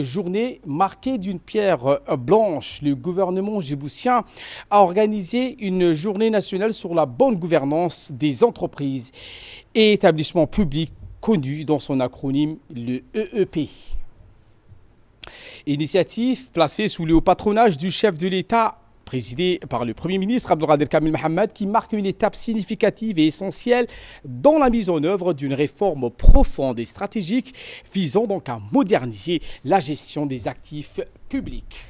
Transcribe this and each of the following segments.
journée marquée d'une pierre blanche. Le gouvernement djiboutien a organisé une journée nationale sur la bonne gouvernance des entreprises et établissements publics connus dans son acronyme le EEP. Initiative placée sous le haut patronage du chef de l'État, présidé par le Premier ministre Abdelkader Kamil Mohamed, qui marque une étape significative et essentielle dans la mise en œuvre d'une réforme profonde et stratégique visant donc à moderniser la gestion des actifs publics.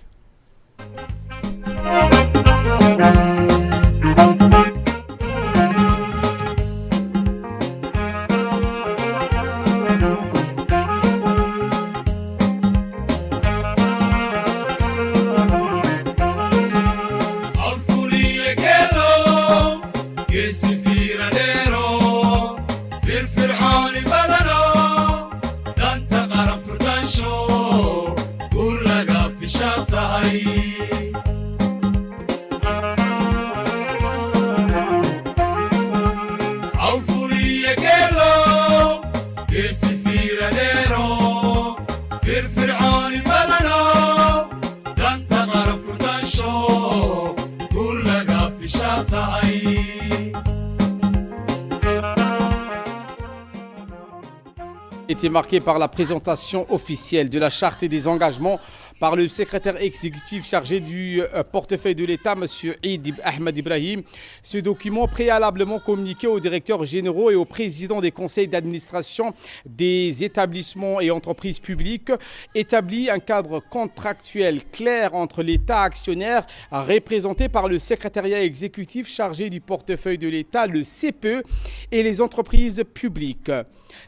Était marqué par la présentation officielle de la charte et des engagements par le secrétaire exécutif chargé du portefeuille de l'État, M. Eid Ahmed Ibrahim. Ce document préalablement communiqué aux directeurs généraux et aux présidents des conseils d'administration des établissements et entreprises publiques établit un cadre contractuel clair entre l'État actionnaire représenté par le secrétariat exécutif chargé du portefeuille de l'État, le CPE, et les entreprises publiques.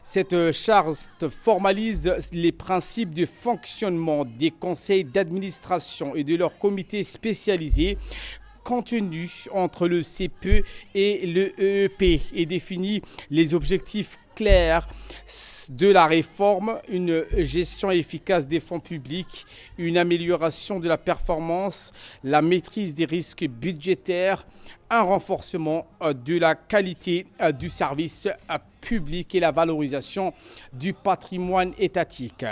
Cette charte formalise les principes de fonctionnement des conseils d'administration et de leurs comités spécialisés contenus entre le CPE et le EEP et définit les objectifs clairs de la réforme, une gestion efficace des fonds publics, une amélioration de la performance, la maîtrise des risques budgétaires, un renforcement de la qualité du service public et la valorisation du patrimoine étatique.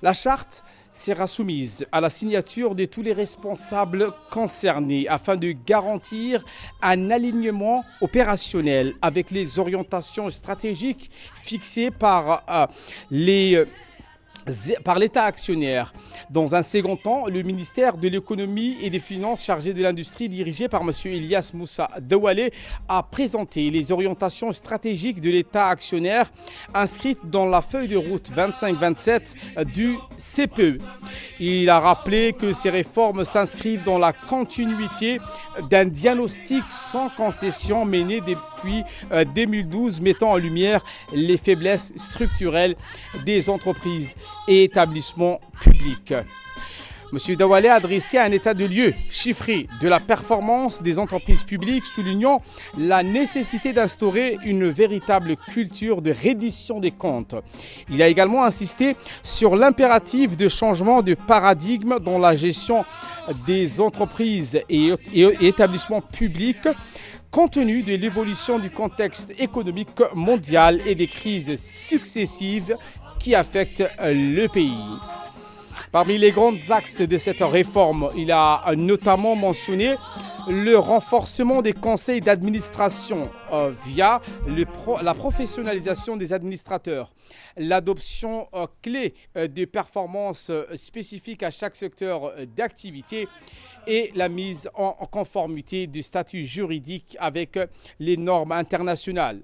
La charte sera soumise à la signature de tous les responsables concernés afin de garantir un alignement opérationnel avec les orientations stratégiques fixées par l'État actionnaire. Dans un second temps, le ministère de l'économie et des finances chargé de l'industrie dirigé par M. Ilyas Moussa Douale a présenté les orientations stratégiques de l'État actionnaire inscrites dans la feuille de route 25-27 du CPE. Il a rappelé que ces réformes s'inscrivent dans la continuité d'un diagnostic sans concession mené depuis 2012 mettant en lumière les faiblesses structurelles des entreprises et établissements publics. M. Douale a adressé un état de lieu chiffré de la performance des entreprises publiques, soulignant la nécessité d'instaurer une véritable culture de reddition des comptes. Il a également insisté sur l'impératif de changement de paradigme dans la gestion des entreprises et établissements publics, compte tenu de l'évolution du contexte économique mondial et des crises successives qui affectent le pays. Parmi les grands axes de cette réforme, il a notamment mentionné le renforcement des conseils d'administration via la professionnalisation des administrateurs, l'adoption clé de performances spécifiques à chaque secteur d'activité et la mise en conformité du statut juridique avec les normes internationales.